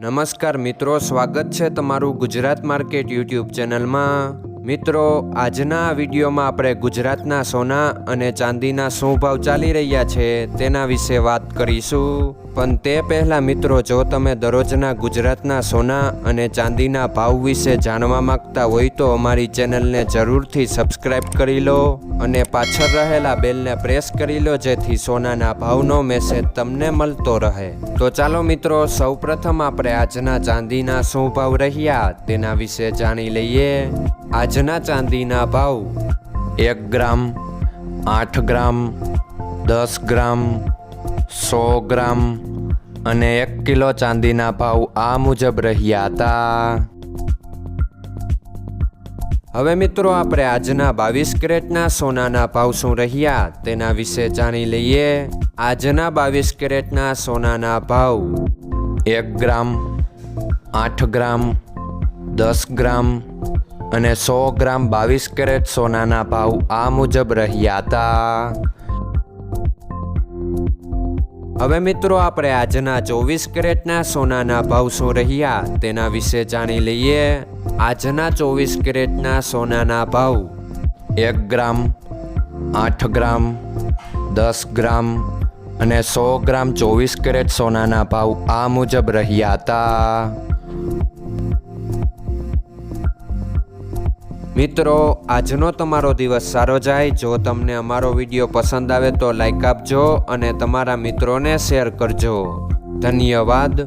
નમસ્કાર મિત્રો, સ્વાગત છે તમારું ગુજરાત માર્કેટ યુટ્યુબ ચેનલમાં। મિત્રો, આજના વિડીયોમાં આપણે ગુજરાતના સોના અને ચાંદીના શું ભાવ ચાલી રહ્યા છે તેના વિશે વાત કરીશું। પણ તે પહેલાં મિત્રો, જો તમે દરરોજના ગુજરાતના સોના અને ચાંદીના ભાવ વિશે જાણવા માંગતા હોય તો અમારી ચેનલને જરૂરથી સબસ્ક્રાઈબ કરી લો અને પાછળ રહેલા બેલને પ્રેસ કરી લો, જેથી સોનાના ભાવનો મેસેજ તમને મળતો રહે। તો ચાલો મિત્રો, સૌપ્રથમ આપણે આજના ચાંદીના શું ભાવ રહ્યા તેના વિશે જાણી લઈએ। આજના ચાંદીના ભાવ 1 ગ્રામ, 8 ગ્રામ, 10 ગ્રામ, 100 ગ્રામ અને 1 કિલો ચાંદીના ભાવ આ મુજબ રહ્યા હતા। હવે મિત્રો, આપણે આજના 22 કેરેટના સોનાના ભાવ શું રહ્યા તેના વિશે જાણી લઈએ। આજના 22 કેરેટના સોનાના ભાવ 1 ગ્રામ, 8 ગ્રામ, 10 ગ્રામ અને 100 ગ્રામ 22 કેરેટ સોનાના ભાવ આ મુજબ રહ્યા હતા। હવે મિત્રો, આપણે આજના 24 કેરેટના સોનાના ભાવ શું રહ્યા તેના વિશે જાણી લઈએ। આજના 24 કેરેટના સોનાના ભાવ 1 ગ્રામ, 8 ગ્રામ, 10 ગ્રામ અને 100 ગ્રામ 24 કેરેટ સોનાના ભાવ આ મુજબ રહ્યા હતા। મિત્રો, આજનો તમારો દિવસ સારો જાય। જો તમને અમારો વિડીયો પસંદ આવે તો લાઈક આપજો અને તમારા મિત્રોને શેર કરજો। ધન્યવાદ।